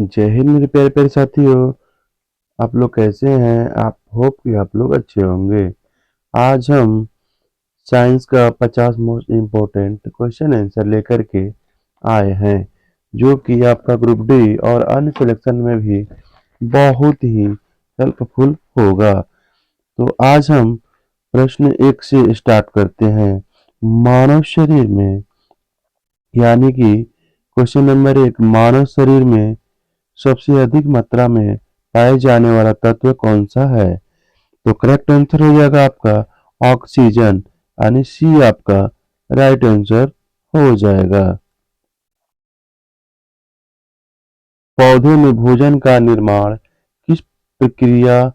जय हिंद मेरे प्यारे प्यारे साथियों। आप लोग कैसे हैं? आप होप कि आप लोग अच्छे होंगे। आज हम साइंस का 50 मोस्ट इम्पोर्टेंट क्वेश्चन आंसर लेकर के आए हैं, जो कि आपका ग्रुप डी और अन्य सिलेक्शन में भी बहुत ही हेल्पफुल होगा। तो आज हम प्रश्न 1 से स्टार्ट करते हैं। मानव शरीर में, यानी कि क्वेश्चन नंबर 1, मानव शरीर में सबसे अधिक मात्रा में पाए जाने वाला तत्व कौन सा है? तो करेक्ट आंसर हो जाएगा आपका ऑक्सीजन, यानी सी आपका राइट आंसर हो जाएगा। पौधे में भोजन का निर्माण किस प्रक्रिया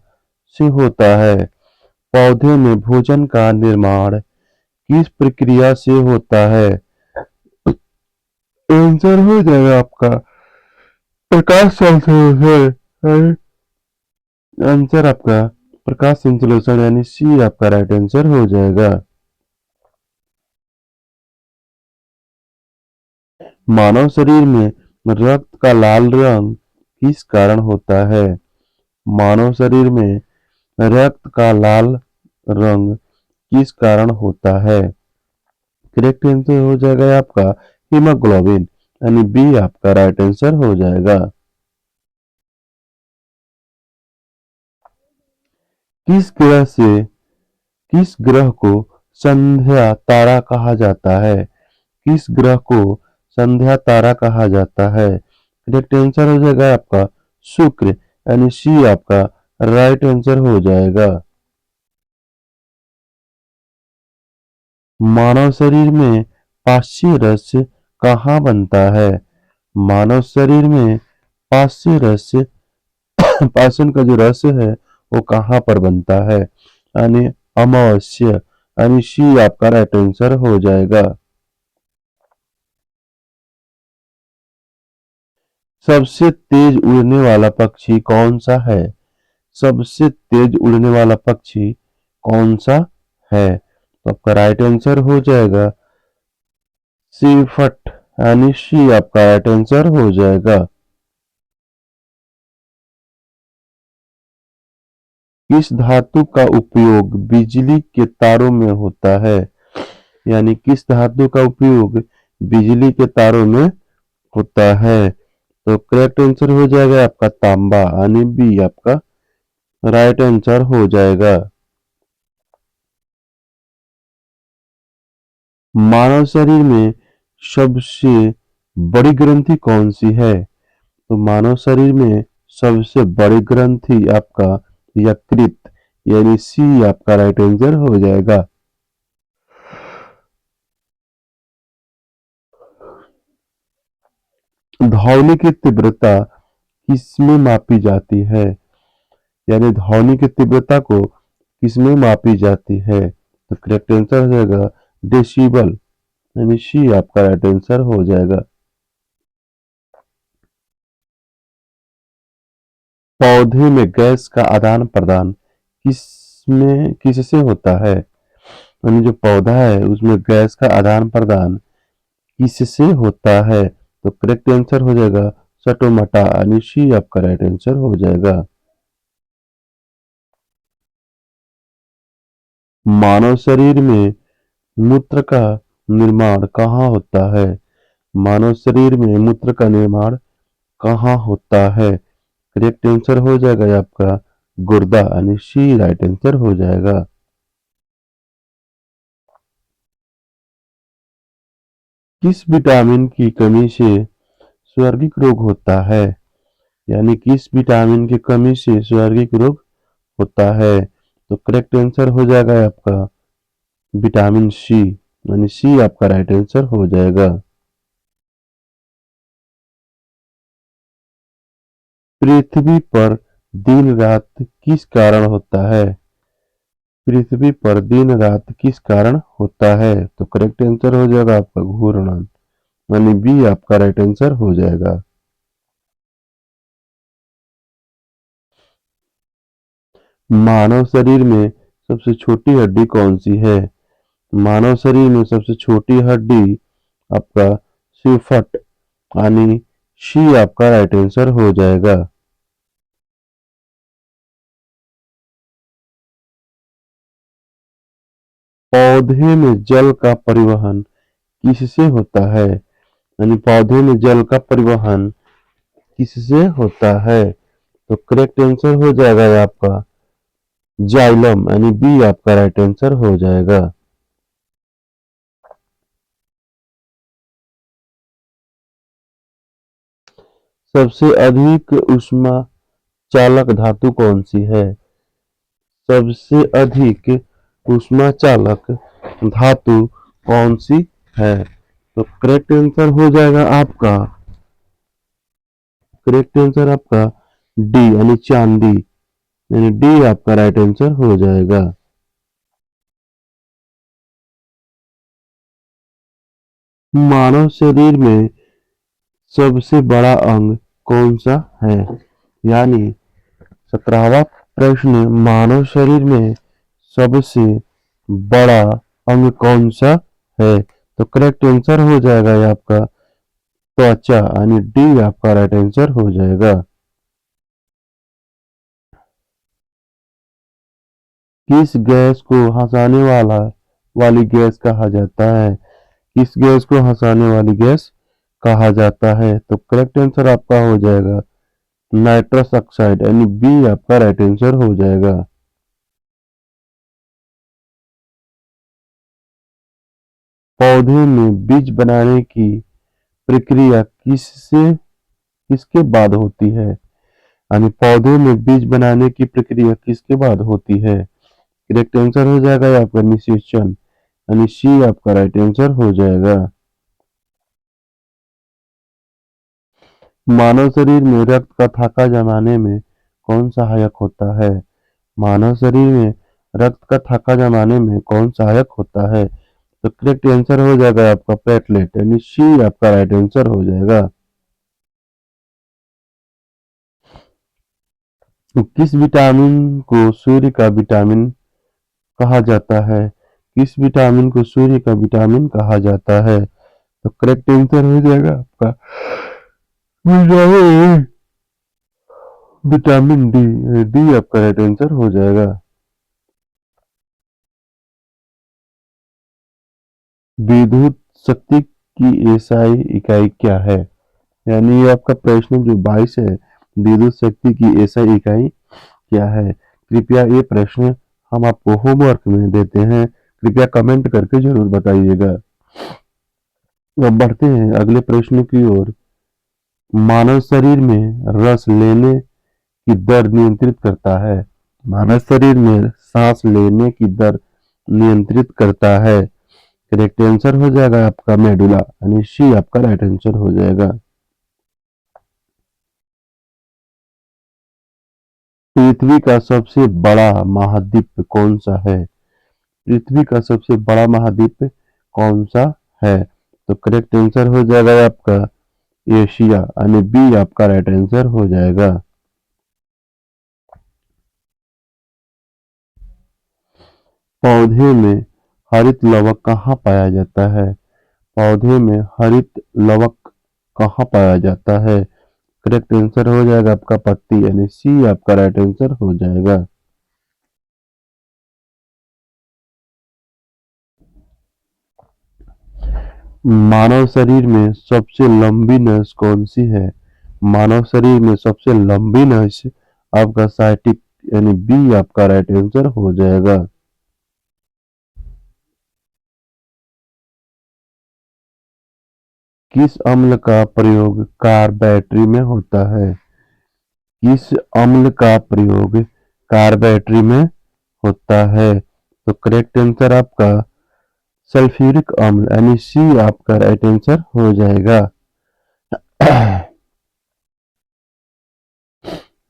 से होता है? पौधे में भोजन का निर्माण किस प्रक्रिया से होता है? आंसर हो जाएगा आपका प्रकाश संश्लेषण। आंसर आपका प्रकाश संश्लेषण, यानी सी आपका राइट आंसर हो जाएगा। मानव शरीर में रक्त का लाल रंग किस कारण होता है? मानव शरीर में रक्त का लाल रंग किस कारण होता है? करेक्ट आंसर हो जाएगा आपका हीमोग्लोबिन, यानी बी आपका राइट आंसर हो जाएगा। किस ग्रह से किस ग्रह को संध्या तारा कहा जाता है? किस ग्रह को संध्या तारा कहा जाता है? करेक्ट आंसर हो जाएगा आपका शुक्र, यानी सी आपका राइट आंसर हो जाएगा। मानव शरीर में पाच्य रस कहाँ बनता है? मानव शरीर में पाच्य रस पाचन का जो रस है वो कहाँ पर बनता है? यानी अमावस्या, यानी सी आपका राइट आंसर हो जाएगा। सबसे तेज उड़ने वाला पक्षी कौन सा है? सबसे तेज उड़ने वाला पक्षी कौन सा है? तो आपका राइट आंसर हो जाएगा सिफट, यानी सी आपका राइट आंसर हो जाएगा। किस धातु का उपयोग बिजली के तारों में होता है? यानी किस धातु का उपयोग बिजली के तारों में होता है? तो करेक्ट आंसर हो जाएगा आपका तांबा, यानी बी आपका राइट आंसर हो जाएगा। मानव शरीर में सबसे बड़ी ग्रंथि कौन सी है? तो मानव शरीर में सबसे बड़ी ग्रंथि आपका यकृत, यानी सी आपका राइट आंसर हो जाएगा। ध्वनि की तीव्रता किसमें मापी जाती है? यानी ध्वनि की तीव्रता को किसमें मापी जाती है? तो करेक्ट आंसर हो जाएगा डेसिबल, यानी सी आपका राइट आंसर हो जाएगा। पौधे में गैस का आदान प्रदान किससे होता है? यानी जो पौधा है उसमें गैस का आदान प्रदान किससे होता है? तो करेक्ट आंसर हो जाएगा सटोमटा, यानी सी आपका राइट आंसर हो जाएगा। मानव शरीर में मूत्र का निर्माण कहाँ होता है? मानव शरीर में मूत्र का निर्माण कहाँ होता है? करेक्ट आंसर हो जाएगा आपका गुर्दा, यानी सी राइट आंसर हो जाएगा। किस विटामिन की कमी से स्वार्गिक रोग होता है? यानी किस विटामिन की कमी से स्वार्गिक रोग होता है? तो करेक्ट आंसर हो जाएगा आपका विटामिन सी, यानी सी आपका राइट आंसर हो जाएगा। पृथ्वी पर दिन रात किस कारण होता है? पृथ्वी पर दिन रात किस कारण होता है? तो करेक्ट आंसर हो जाएगा आपका घूर्णन, यानी बी आपका राइट आंसर हो जाएगा। मानव शरीर में सबसे छोटी हड्डी कौन सी है? मानव शरीर में सबसे छोटी हड्डी आपका सिफट, यानी शी आपका राइट आंसर हो जाएगा। पौधे में जल का परिवहन किससे होता है? यानी पौधे में जल का परिवहन किससे होता है? तो करेक्ट आंसर हो जाएगा ये आपका जाइलम, यानी बी आपका राइट आंसर हो जाएगा। सबसे अधिक ऊष्मा चालक धातु कौन सी है? सबसे अधिक ऊष्मा चालक धातु कौन सी है? तो करेक्ट आंसर आपका डी यानी चांदी, यानी डी आपका राइट आंसर हो जाएगा। मानव शरीर में सबसे बड़ा अंग कौन सा है? यानी 17वां प्रश्न, मानव शरीर में सबसे बड़ा अंग कौन सा है? तो करेक्ट आंसर हो जाएगा ये आपका त्वचा, यानी डी आपका राइट आंसर हो जाएगा। किस गैस को हंसाने वाली गैस कहा जाता है? किस गैस को हंसाने वाली गैस कहा जाता है? तो करेक्ट आंसर आपका हो जाएगा नाइट्रस ऑक्साइड, यानी बी आपका राइट आंसर हो जाएगा। पौधे में बीज बनाने की प्रक्रिया किसके बाद होती है? यानी पौधे में बीज बनाने की प्रक्रिया किसके बाद होती है? करेक्ट आंसर हो जाएगा ये आपका निषेचन, यानी सी आपका राइट आंसर हो जाएगा। मानव शरीर में रक्त का थक्का जमाने में कौन सहायक होता है? मानव शरीर में रक्त का थक्का जमाने में कौन सहायक होता है? तो करेक्ट आंसर हो जाएगा आपका प्लेटलेट, यानी सी आपका राइट आंसर हो जाएगा। तो किस विटामिन को सूर्य का विटामिन कहा जाता है? किस विटामिन को सूर्य का विटामिन कहा जाता है? तो करेक्ट आंसर हो जाएगा आपका विटामिन विटामिन डी, डी आपका राइट आंसर हो जाएगा। विद्युत शक्ति की एसआई इकाई क्या है? यानी ये आपका प्रश्न जो 22 है, विद्युत शक्ति की एसआई इकाई क्या है? कृपया ये प्रश्न हम आपको होमवर्क में देते हैं, कृपया कमेंट करके जरूर बताइएगा। अब बढ़ते हैं अगले प्रश्न की ओर। मानव शरीर में रस लेने की दर नियंत्रित करता है? मानव शरीर में सांस लेने की दर नियंत्रित करता है? करेक्ट आंसर हो जाएगा आपका मेडुला, यानी सी आपका राइट आंसर हो जाएगा। पृथ्वी का सबसे बड़ा महाद्वीप कौन सा है? पृथ्वी का सबसे बड़ा महाद्वीप कौन सा है? तो करेक्ट आंसर हो जाएगा आपका एशिया, यानी बी आपका राइट आंसर हो जाएगा। पौधे में हरित लवक कहाँ पाया जाता है? पौधे में हरित लवक कहाँ पाया जाता है? करेक्ट आंसर हो जाएगा आपका पत्ती, यानी सी आपका राइट आंसर हो जाएगा। मानव शरीर में सबसे लंबी नस कौन सी है? मानव शरीर में सबसे लंबी नस आपका साइटिक, यानी बी आपका राइट आंसर हो जाएगा। किस अम्ल का प्रयोग कार बैटरी में होता है? किस अम्ल का प्रयोग कार बैटरी में होता है? तो करेक्ट आंसर आपका सल्फ्यूरिक अम्ल, यानी सी आपका राइट आंसर हो जाएगा।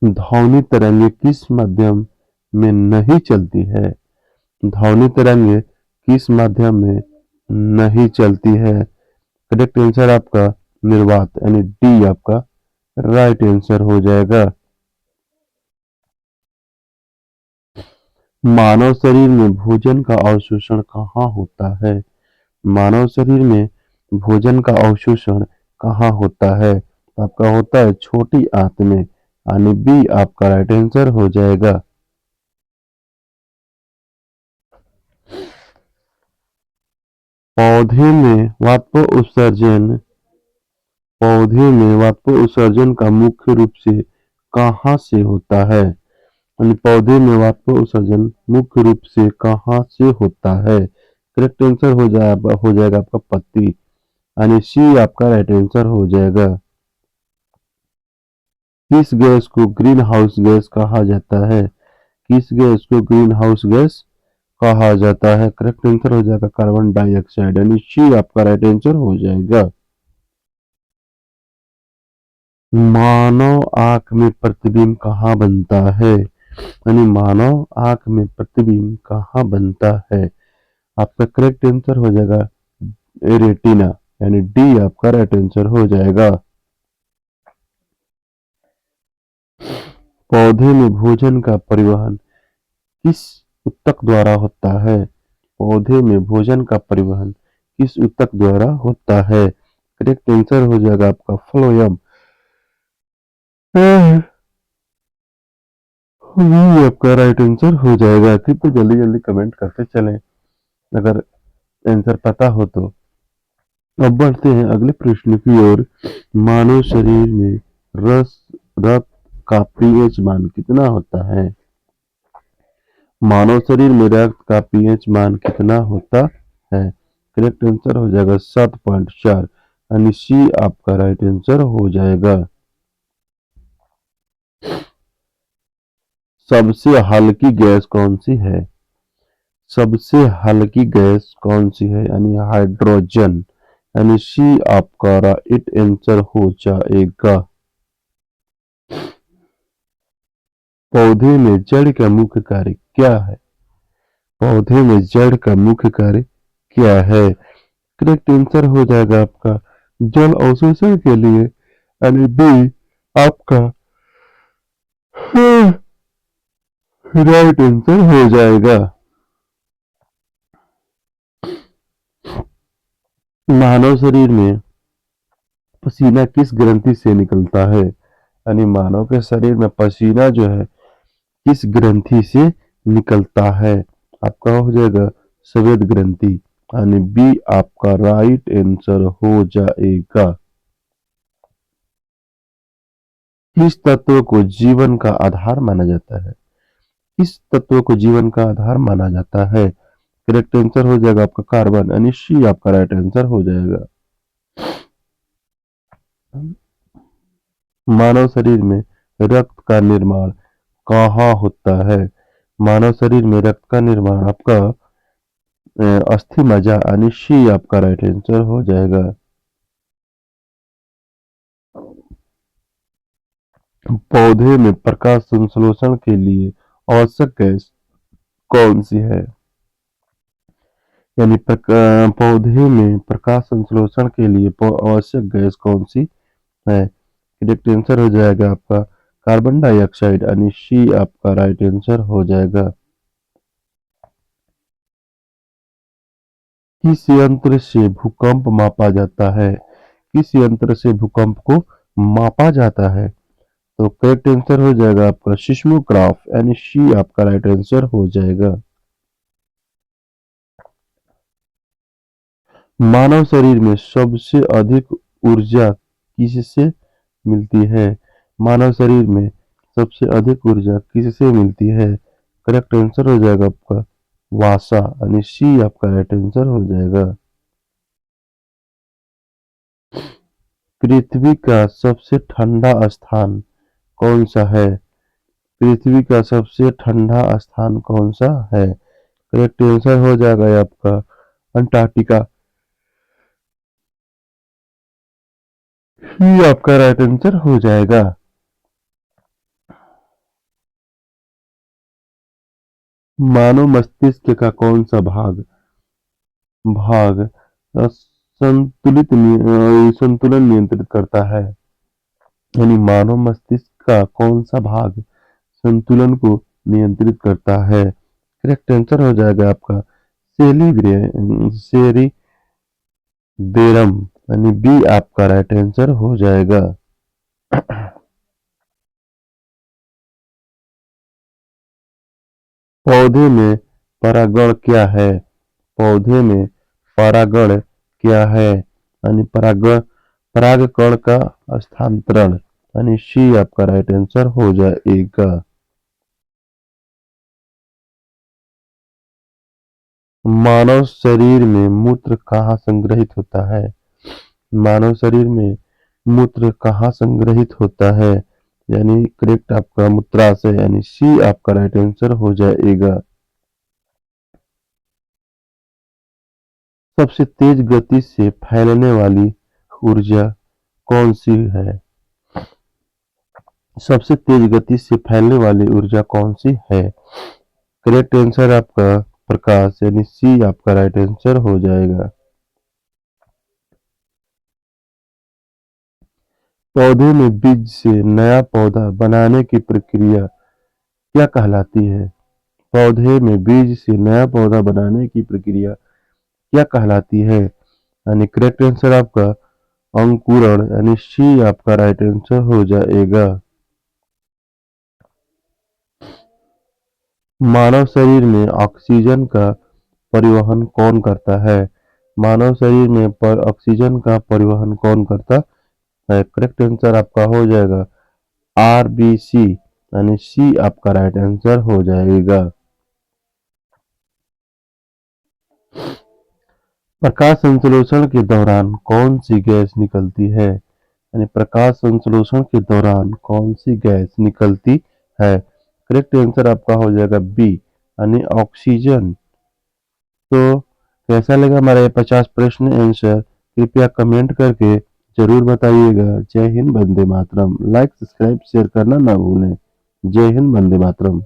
ध्वनि तरंगे किस माध्यम में नहीं चलती है? ध्वनि तरंगे किस माध्यम में नहीं चलती है? करेक्ट आंसर आपका निर्वात, यानी डी आपका राइट आंसर हो जाएगा। मानव शरीर में भोजन का अवशोषण कहाँ होता है? मानव शरीर में भोजन का अवशोषण कहाँ होता है? आपका होता है छोटी आंत में, यानी बी आपका राइट आंसर हो जाएगा। पौधे में वाष्प उत्सर्जन पौधे में वाष्प उत्सर्जन का मुख्य रूप से कहाँ से होता है? यानी पौधे में वाष्प उत्सर्जन मुख्य रूप से कहाँ से होता है? करेक्ट आंसर हो जाएगा आपका पत्ती, यानी सी आपका राइट आंसर हो जाएगा। किस गैस को ग्रीन हाउस गैस कहा जाता है? किस गैस को ग्रीन हाउस गैस कहा जाता है? करेक्ट आंसर हो जाएगा कार्बन डाइऑक्साइड, यानी सी आपका राइट आंसर हो जाएगा। मानव आंख में प्रतिबिंब कहाँ बनता है? यानी मानव आंख में प्रतिबिंब कहाँ बनता है? आपका करेक्ट आंसर हो जाएगा रेटिना, यानी डी आपका राइट आंसर हो जाएगा। पौधे में भोजन का परिवहन किस ऊतक द्वारा होता है? पौधे में भोजन का परिवहन किस ऊतक द्वारा होता है? करेक्ट आंसर हो जाएगा आपका फ्लोएम। ये आपका राइट आंसर हो जाएगा। तो जल्दी जल्दी कमेंट करते चलें अगर आंसर पता हो तो। अब बढ़ते हैं अगले प्रश्न की ओर। मानव शरीर में रक्त का पीएच मान कितना होता है? मानव शरीर में रक्त का पीएच मान कितना होता है? करेक्ट आंसर हो जाएगा 7.4, यानी सी आपका राइट आंसर हो जाएगा। सबसे हल्की गैस कौन सी है? सबसे हल्की गैस कौन सी है? यानी हाइड्रोजन, यानी सी आपका राइट आंसर हो जाएगा। पौधे में जड़ का मुख्य कार्य क्या है? पौधे में जड़ का मुख्य कार्य क्या है? करेक्ट आंसर हो जाएगा आपका जल अवशोषण के लिए, यानी बी आपका राइट आंसर हो जाएगा। मानव शरीर में पसीना किस ग्रंथि से निकलता है? यानी मानव के शरीर में पसीना जो है किस ग्रंथि से निकलता है? आपका हो जाएगा स्वेद ग्रंथि, यानी बी आपका राइट आंसर हो जाएगा। किस तत्व को जीवन का आधार माना जाता है? किस तत्व को जीवन का आधार माना जाता है? करेक्ट आंसर हो जाएगा आपका कार्बन, यानी सी आपका राइट आंसर हो जाएगा। मानव शरीर में रक्त का निर्माण कहाँ होता है? मानव शरीर में रक्त का निर्माण आपका अस्थि मज्जा, यानी सी आपका राइट आंसर हो जाएगा। पौधे में प्रकाश संश्लेषण के लिए आवश्यक गैस कौन सी है? यानी पौधे में प्रकाश संश्लेषण के लिए आवश्यक गैस कौन सी है? करेक्ट आंसर हो जाएगा आपका कार्बन डाइऑक्साइड, यानी सी आपका राइट आंसर हो जाएगा। किस यंत्र से भूकंप मापा जाता है? किस यंत्र से भूकंप को मापा जाता है? तो करेक्ट आंसर हो जाएगा आपका सिस्मोग्राफ, यानी सी आपका राइट आंसर हो जाएगा। मानव शरीर में सबसे अधिक ऊर्जा किससे मिलती है? मानव शरीर में सबसे अधिक ऊर्जा किससे मिलती है? करेक्ट आंसर हो जाएगा आपका वासा, यानी सी आपका राइट आंसर हो जाएगा। पृथ्वी का सबसे ठंडा स्थान कौन सा है? पृथ्वी का सबसे ठंडा स्थान कौन सा है? करेक्ट आंसर हो जाएगा आपका अंटार्कटिका, ये आपका राइट आंसर हो जाएगा। मानव मस्तिष्क का कौन सा भाग भाग संतुलन नियंत्रित करता है? यानी मानव मस्तिष्क का कौन सा भाग संतुलन को नियंत्रित करता है? करेक्ट आंसर हो जाएगा आपका सेरिबेरम, यानी बी आपका राइट आंसर हो जाएगा। पौधे में परागण क्या है? पौधे में परागण क्या है? यानी परागकण का स्थानांतरण, यानी सी आपका राइट आंसर हो जाएगा। मानव शरीर में मूत्र कहाँ संग्रहित होता है? मानव शरीर में मूत्र कहाँ संग्रहित होता है? यानी करेक्ट आपका मूत्राशय, यानी सी आपका राइट आंसर हो जाएगा। सबसे तेज गति से फैलने वाली ऊर्जा कौन सी है? सबसे तेज गति से फैलने वाली ऊर्जा कौन सी है? करेक्ट आंसर आपका प्रकाश, यानी सी आपका राइट आंसर हो जाएगा। पौधे में बीज से नया पौधा बनाने की प्रक्रिया क्या कहलाती है? पौधे में बीज से नया पौधा बनाने की प्रक्रिया क्या कहलाती है? यानी करेक्ट आंसर आपका अंकुरण, यानी सी आपका राइट आंसर हो जाएगा। मानव शरीर में ऑक्सीजन का परिवहन कौन करता है? मानव शरीर में पर ऑक्सीजन का परिवहन कौन करता है? करेक्ट आंसर आपका हो जाएगा आरबीसी, यानी सी आपका राइट आंसर हो जाएगा। प्रकाश संश्लेषण के दौरान कौन सी गैस निकलती है? यानी प्रकाश संश्लेषण के दौरान कौन सी गैस निकलती है? करेक्ट आंसर आपका हो जाएगा बी, यानी ऑक्सीजन। तो कैसा लगा हमारा ये 50 प्रश्न आंसर? कृपया कमेंट करके जरूर बताइएगा। जय Hind, Vande Mataram. Like, subscribe, share करना ना भूलें। जय हिंद, वंदे मातरम।